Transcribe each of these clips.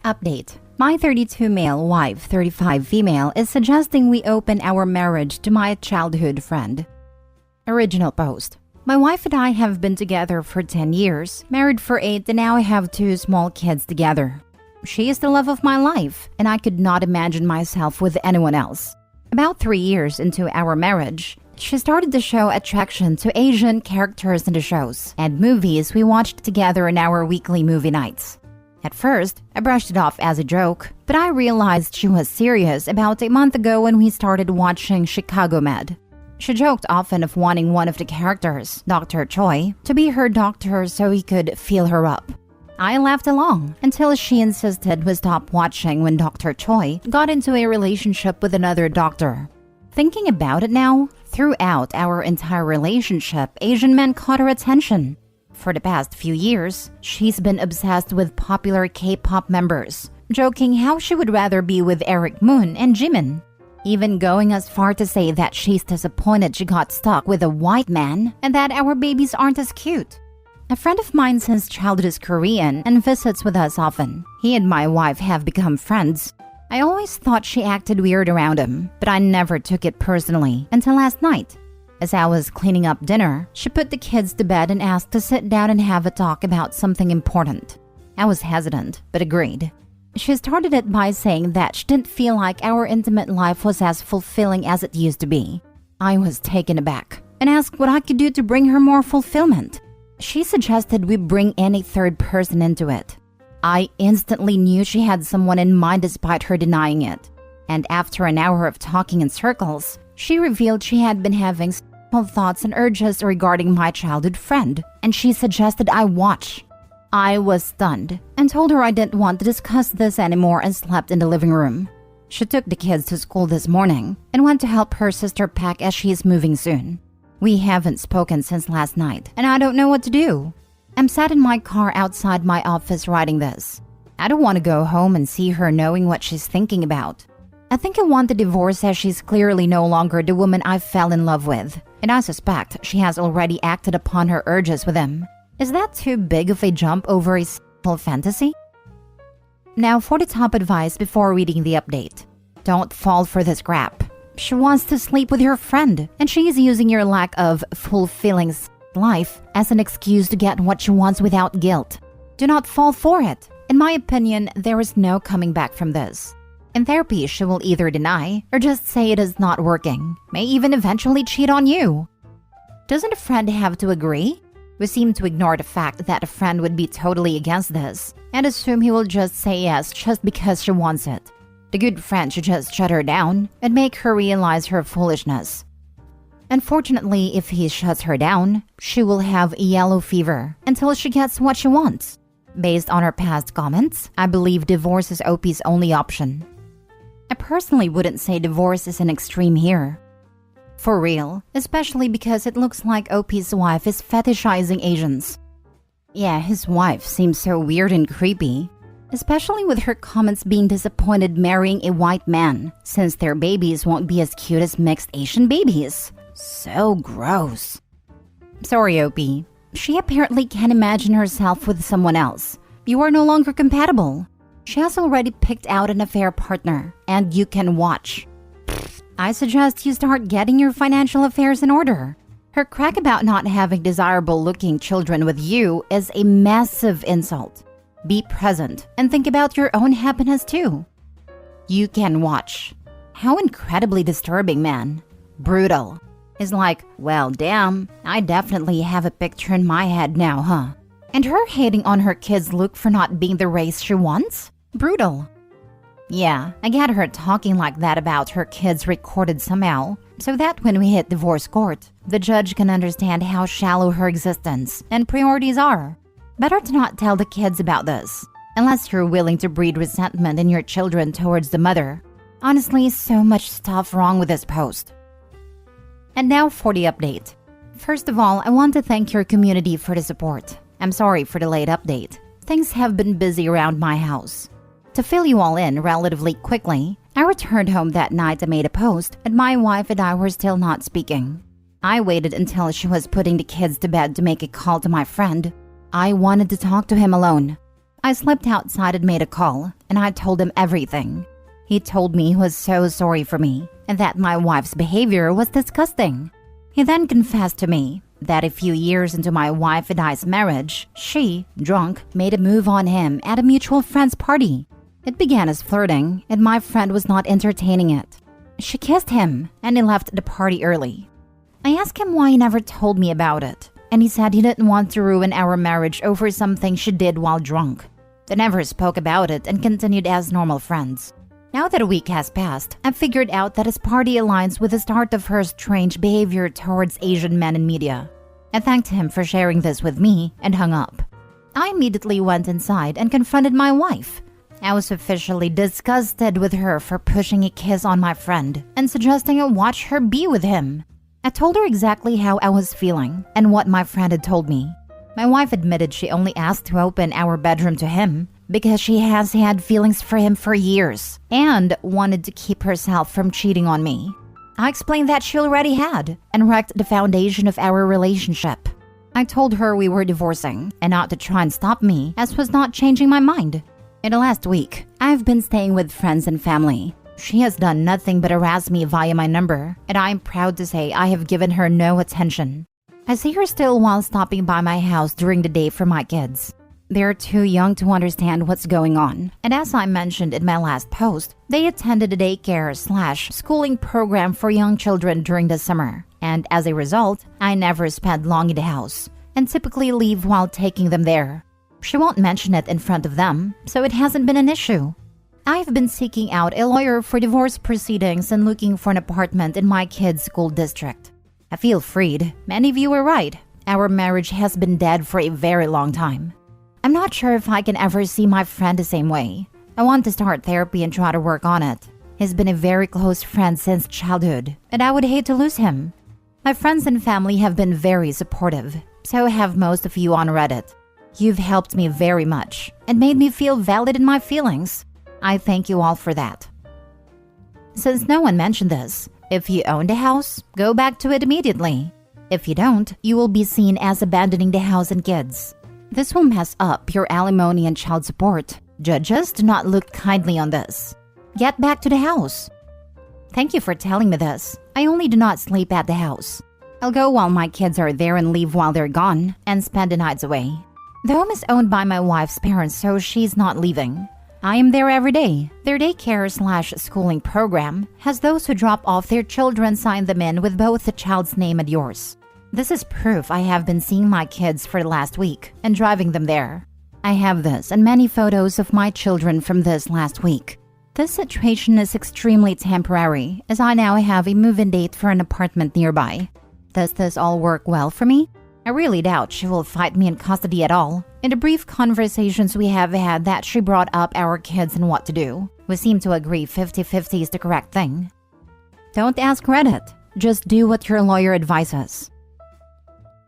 Update. My 32 male wife, 35 female, is suggesting we open our marriage to my childhood friend. Original post. My wife and I have been together for 10 years, married for 8, and now I have 2 small kids together. She is the love of my life, and I could not imagine myself with anyone else. About 3 years into our marriage, she started to show attraction to Asian characters in the shows and movies we watched together in our weekly movie nights. At first, I brushed it off as a joke, but I realized she was serious about a month ago when we started watching Chicago Med. She joked often of wanting one of the characters, Dr. Choi, to be her doctor so he could feel her up. I laughed along until she insisted we stop watching when Dr. Choi got into a relationship with another doctor. Thinking about it now, throughout our entire relationship, Asian men caught her attention. For the past few years, she's been obsessed with popular K-pop members, joking how she would rather be with Eric Moon and Jimin, even going as far to say that she's disappointed she got stuck with a white man and that our babies aren't as cute. A friend of mine since childhood is Korean and visits with us often. He and my wife have become friends. I always thought she acted weird around him, but I never took it personally until last night. As I was cleaning up dinner, she put the kids to bed and asked to sit down and have a talk about something important. I was hesitant, but agreed. She started it by saying that she didn't feel like our intimate life was as fulfilling as it used to be. I was taken aback and asked what I could do to bring her more fulfillment. She suggested we bring in a third person into it. I instantly knew she had someone in mind despite her denying it. And after an hour of talking in circles, she revealed she had been having several thoughts and urges regarding my childhood friend, and she suggested I watch. I was stunned and told her I didn't want to discuss this anymore and slept in the living room. She took the kids to school this morning and went to help her sister pack as she is moving soon. We haven't spoken since last night, and I don't know what to do. I'm sat in my car outside my office writing this. I don't want to go home and see her knowing what she's thinking about. I think I want the divorce as she's clearly no longer the woman I fell in love with, and I suspect she has already acted upon her urges with him. Is that too big of a jump over a simple fantasy? Now for the top advice before reading the update. Don't fall for this crap. She wants to sleep with your friend, and she is using your lack of fulfilling life as an excuse to get what she wants without guilt. Do not fall for it. In my opinion, there is no coming back from this. In therapy, she will either deny or just say it is not working, may even eventually cheat on you. Doesn't a friend have to agree? We seem to ignore the fact that a friend would be totally against this and assume he will just say yes just because she wants it. The good friend should just shut her down and make her realize her foolishness. Unfortunately, if he shuts her down, she will have yellow fever until she gets what she wants. Based on her past comments, I believe divorce is OP's only option. I personally wouldn't say divorce is an extreme here. For real, especially because it looks like OP's wife is fetishizing Asians. Yeah, his wife seems so weird and creepy, especially with her comments being disappointed marrying a white man, since their babies won't be as cute as mixed Asian babies. So gross. Sorry, OP. She apparently can't imagine herself with someone else. You are no longer compatible. She has already picked out an affair partner, and you can watch. I suggest you start getting your financial affairs in order. Her crack about not having desirable-looking children with you is a massive insult. Be present and think about your own happiness too. You can watch. How incredibly disturbing, man. Brutal. It's like, well, damn, I definitely have a picture in my head now, huh? And her hating on her kids' look for not being the race she wants? Brutal. Yeah, I get her talking like that about her kids recorded somehow, so that when we hit divorce court, the judge can understand how shallow her existence and priorities are. Better to not tell the kids about this, unless you're willing to breed resentment in your children towards the mother. Honestly, so much stuff wrong with this post. And now for the update. First of all, I want to thank your community for the support. I'm sorry for the late update. Things have been busy around my house. To fill you all in relatively quickly, I returned home that night and made a post, and my wife and I were still not speaking. I waited until she was putting the kids to bed to make a call to my friend. I wanted to talk to him alone. I slipped outside and made a call, and I told him everything. He told me he was so sorry for me and that my wife's behavior was disgusting. He then confessed to me that a few years into my wife and I's marriage, she, drunk, made a move on him at a mutual friend's party. It began as flirting, and my friend was not entertaining it. She kissed him, and he left the party early. I asked him why he never told me about it, and he said he didn't want to ruin our marriage over something she did while drunk. They never spoke about it and continued as normal friends. Now that a week has passed, I've figured out that his party aligns with the start of her strange behavior towards Asian men in media. I thanked him for sharing this with me and hung up. I immediately went inside and confronted my wife. I was officially disgusted with her for pushing a kiss on my friend and suggesting I watch her be with him. I told her exactly how I was feeling and what my friend had told me. My wife admitted she only asked to open our bedroom to him because she has had feelings for him for years and wanted to keep herself from cheating on me. I explained that she already had and wrecked the foundation of our relationship. I told her we were divorcing and not to try and stop me, as was not changing my mind. In the last week, I've been staying with friends and family. She has done nothing but harass me via my number, and I am proud to say I have given her no attention. I see her still while stopping by my house during the day for my kids. They are too young to understand what's going on, and as I mentioned in my last post, they attended a daycare/schooling program for young children during the summer, and as a result, I never spend long in the house, and typically leave while taking them there. She won't mention it in front of them, so it hasn't been an issue. I've been seeking out a lawyer for divorce proceedings and looking for an apartment in my kids' school district. I feel freed. Many of you were right. Our marriage has been dead for a very long time. I'm not sure if I can ever see my friend the same way. I want to start therapy and try to work on it. He's been a very close friend since childhood, and I would hate to lose him. My friends and family have been very supportive, so have most of you on Reddit. You've helped me very much and made me feel valid in my feelings. I thank you all for that. Since no one mentioned this, if you own the house, go back to it immediately. If you don't, you will be seen as abandoning the house and kids. This will mess up your alimony and child support. Judges do not look kindly on this. Get back to the house. Thank you for telling me this. I only do not sleep at the house. I'll go while my kids are there and leave while they're gone and spend the nights away. The home is owned by my wife's parents, so she's not leaving. I am there every day. Their daycare/schooling program has those who drop off their children sign them in with both the child's name and yours. This is proof I have been seeing my kids for the last week and driving them there. I have this and many photos of my children from this last week. This situation is extremely temporary, as I now have a move-in date for an apartment nearby. Does this all work well for me? I really doubt she will fight me in custody at all. In the brief conversations we have had that she brought up our kids and what to do, we seem to agree 50-50 is the correct thing. Don't ask Reddit. Just do what your lawyer advises.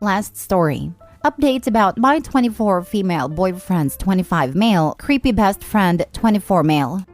Last story. Updates about my 24 female boyfriend's 25 male, creepy best friend 24 male.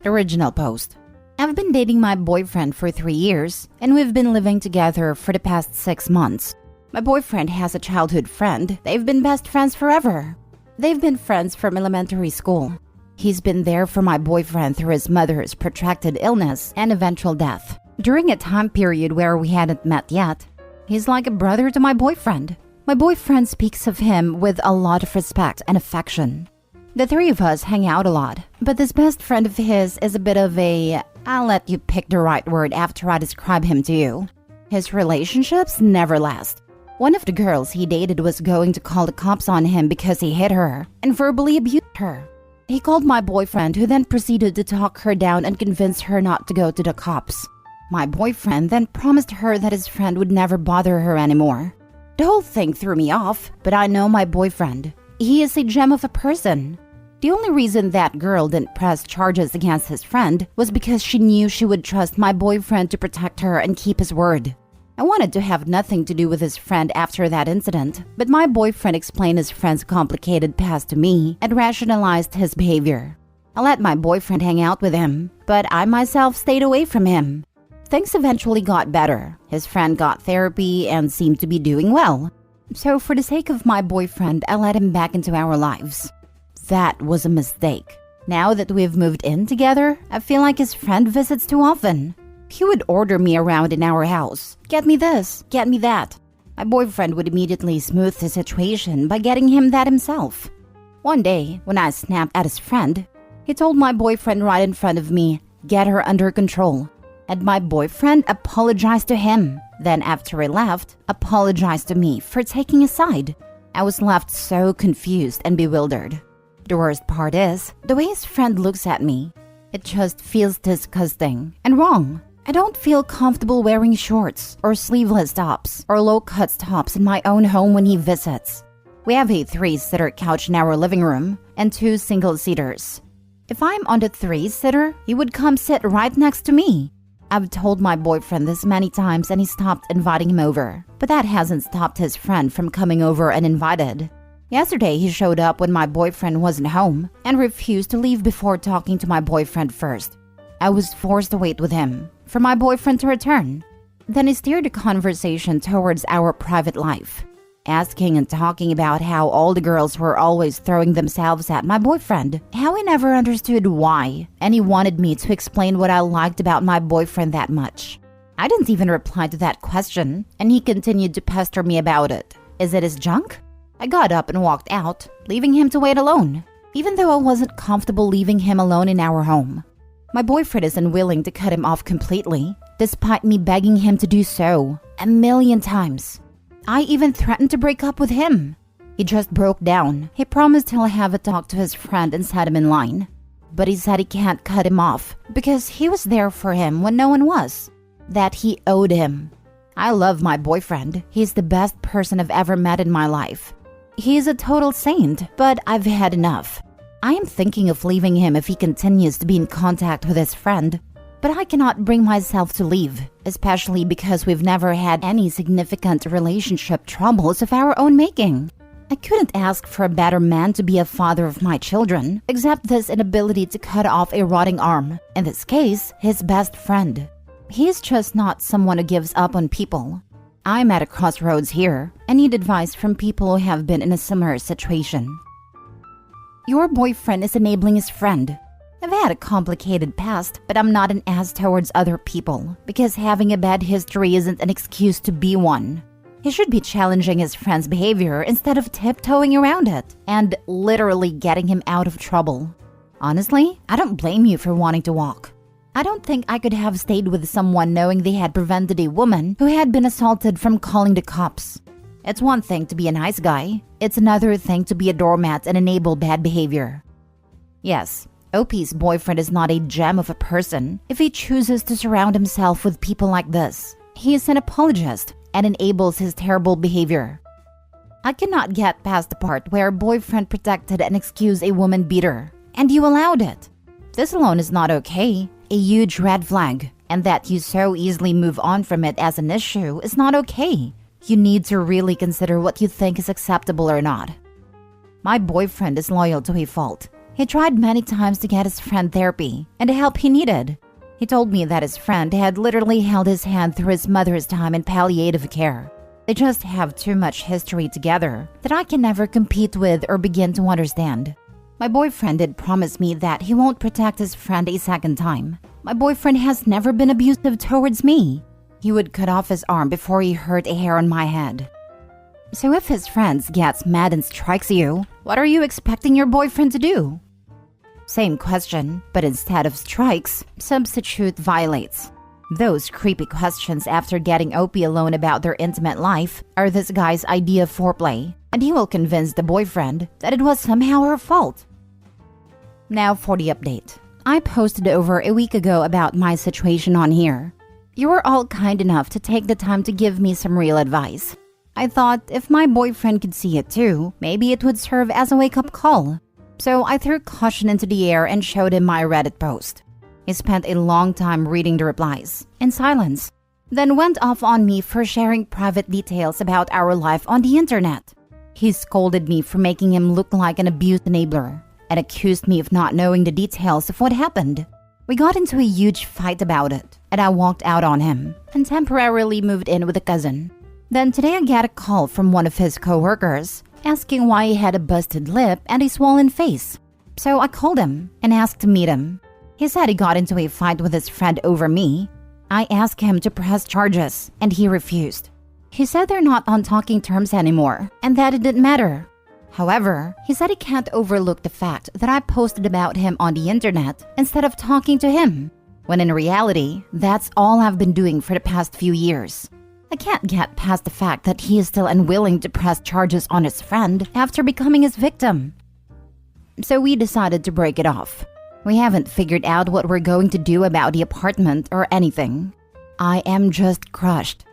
Original post. I've been dating my boyfriend for 3 years, and we've been living together for the past 6 months. My boyfriend has a childhood friend. They've been best friends forever. They've been friends from elementary school. He's been there for my boyfriend through his mother's protracted illness and eventual death. During a time period where we hadn't met yet, he's like a brother to my boyfriend. My boyfriend speaks of him with a lot of respect and affection. The three of us hang out a lot, but this best friend of his is a bit of a... I'll let you pick the right word after I describe him to you. His relationships never last. One of the girls he dated was going to call the cops on him because he hit her and verbally abused her. He called my boyfriend, who then proceeded to talk her down and convince her not to go to the cops. My boyfriend then promised her that his friend would never bother her anymore. The whole thing threw me off, but I know my boyfriend. He is a gem of a person. The only reason that girl didn't press charges against his friend was because she knew she would trust my boyfriend to protect her and keep his word. I wanted to have nothing to do with his friend after that incident, but my boyfriend explained his friend's complicated past to me and rationalized his behavior. I let my boyfriend hang out with him, but I myself stayed away from him. Things eventually got better. His friend got therapy and seemed to be doing well. So for the sake of my boyfriend, I let him back into our lives. That was a mistake. Now that we've moved in together, I feel like his friend visits too often. He would order me around in our house. Get me this, get me that. My boyfriend would immediately smooth the situation by getting him that himself. One day, when I snapped at his friend, he told my boyfriend right in front of me, get her under control. And my boyfriend apologized to him. Then after he left, apologized to me for taking his side. I was left so confused and bewildered. The worst part is, the way his friend looks at me. It just feels disgusting and wrong. I don't feel comfortable wearing shorts or sleeveless tops or low-cut tops in my own home when he visits. We have a 3-seater couch in our living room and 2 single-seaters. If I'm on the 3-seater, he would come sit right next to me. I've told my boyfriend this many times and he stopped inviting him over. But that hasn't stopped his friend from coming over uninvited. Yesterday, he showed up when my boyfriend wasn't home and refused to leave before talking to my boyfriend first. I was forced to wait with him for my boyfriend to return. Then he steered the conversation towards our private life, asking and talking about how all the girls were always throwing themselves at my boyfriend, how he never understood why, and he wanted me to explain what I liked about my boyfriend that much. I didn't even reply to that question, and he continued to pester me about it. Is it his junk? I got up and walked out, leaving him to wait alone, even though I wasn't comfortable leaving him alone in our home. My boyfriend is unwilling to cut him off completely, despite me begging him to do so 1,000,000 times. I even threatened to break up with him. He just broke down. He promised he'll have a talk to his friend and set him in line. But he said he can't cut him off because he was there for him when no one was. That he owed him. I love my boyfriend. He's the best person I've ever met in my life. He's a total saint, but I've had enough. I am thinking of leaving him if he continues to be in contact with his friend. But I cannot bring myself to leave, especially because we've never had any significant relationship troubles of our own making. I couldn't ask for a better man to be a father of my children, except this inability to cut off a rotting arm, in this case, his best friend. He's just not someone who gives up on people. I'm at a crossroads here. I need advice from people who have been in a similar situation. Your boyfriend is enabling his friend. I've had a complicated past, but I'm not an ass towards other people, because having a bad history isn't an excuse to be one. He should be challenging his friend's behavior instead of tiptoeing around it, and literally getting him out of trouble. Honestly, I don't blame you for wanting to walk. I don't think I could have stayed with someone knowing they had prevented a woman who had been assaulted from calling the cops. It's one thing to be a nice guy, it's another thing to be a doormat and enable bad behavior. Yes, OP's boyfriend is not a gem of a person if he chooses to surround himself with people like this. He is an apologist and enables his terrible behavior. I cannot get past the part where boyfriend protected and excused a woman beater, and you allowed it. This alone is not okay, a huge red flag, and that you so easily move on from it as an issue is not okay. You need to really consider what you think is acceptable or not. My boyfriend is loyal to a fault. He tried many times to get his friend therapy and the help he needed. He told me that his friend had literally held his hand through his mother's time in palliative care. They just have too much history together that I can never compete with or begin to understand. My boyfriend did promise me that he won't protect his friend a second time. My boyfriend has never been abusive towards me. He would cut off his arm before he hurt a hair on my head. So if his friend gets mad and strikes you, what are you expecting your boyfriend to do? Same question, but instead of strikes, substitute violates. Those creepy questions after getting OP alone about their intimate life are this guy's idea of foreplay, and he will convince the boyfriend that it was somehow her fault. Now for the update. I posted over a week ago about my situation on here. You were all kind enough to take the time to give me some real advice. I thought if my boyfriend could see it too, maybe it would serve as a wake-up call. So I threw caution into the air and showed him my Reddit post. He spent a long time reading the replies, in silence, then went off on me for sharing private details about our life on the internet. He scolded me for making him look like an abuse enabler and accused me of not knowing the details of what happened. We got into a huge fight about it, and I walked out on him and temporarily moved in with a cousin. Then today I got a call from one of his coworkers asking why he had a busted lip and a swollen face. So I called him and asked to meet him. He said he got into a fight with his friend over me. I asked him to press charges, and he refused. He said they're not on talking terms anymore and that it didn't matter. However, he said he can't overlook the fact that I posted about him on the internet instead of talking to him, when in reality, that's all I've been doing for the past few years. I can't get past the fact that he is still unwilling to press charges on his friend after becoming his victim. So we decided to break it off. We haven't figured out what we're going to do about the apartment or anything. I am just crushed.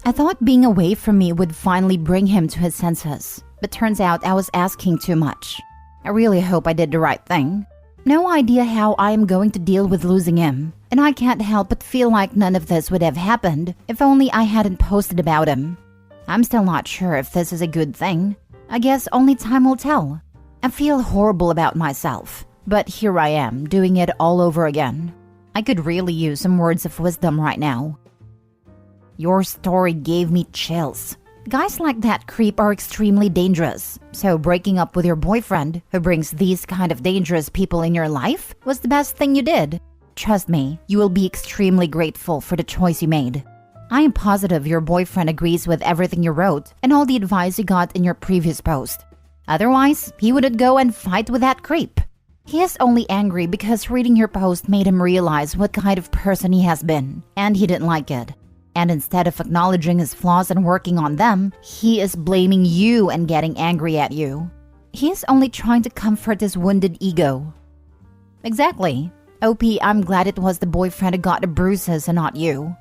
I thought being away from me would finally bring him to his senses, but turns out I was asking too much. I really hope I did the right thing. No idea how I am going to deal with losing him, and I can't help but feel like none of this would have happened if only I hadn't posted about him. I'm still not sure if this is a good thing. I guess only time will tell. I feel horrible about myself, but here I am doing it all over again. I could really use some words of wisdom right now. Your story gave me chills. Guys like that creep are extremely dangerous, so breaking up with your boyfriend, who brings these kind of dangerous people in your life, was the best thing you did. Trust me, you will be extremely grateful for the choice you made. I am positive your boyfriend agrees with everything you wrote and all the advice you got in your previous post. Otherwise, he wouldn't go and fight with that creep. He is only angry because reading your post made him realize what kind of person he has been, and he didn't like it. And instead of acknowledging his flaws and working on them, he is blaming you and getting angry at you. He is only trying to comfort his wounded ego. Exactly. OP, I'm glad it was the boyfriend who got the bruises and not you.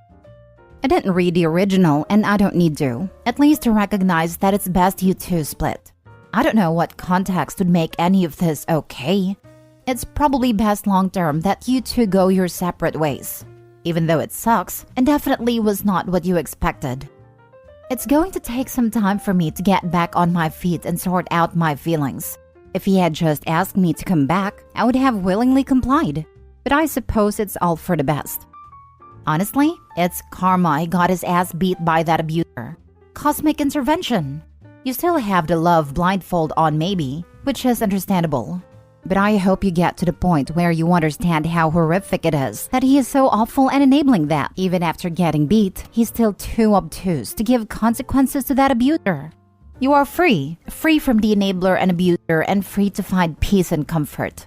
I didn't read the original and I don't need to, at least to recognize that it's best you two split. I don't know what context would make any of this okay. It's probably best long-term that you two go your separate ways. Even though it sucks and definitely was not what you expected. It's going to take some time for me to get back on my feet and sort out my feelings. If he had just asked me to come back, I would have willingly complied. But I suppose it's all for the best. Honestly, it's karma he got his ass beat by that abuser. Cosmic intervention. You still have the love blindfold on maybe, which is understandable. But I hope you get to the point where you understand how horrific it is that he is so awful and enabling that, even after getting beat, he's still too obtuse to give consequences to that abuser. You are free from the enabler and abuser and free to find peace and comfort.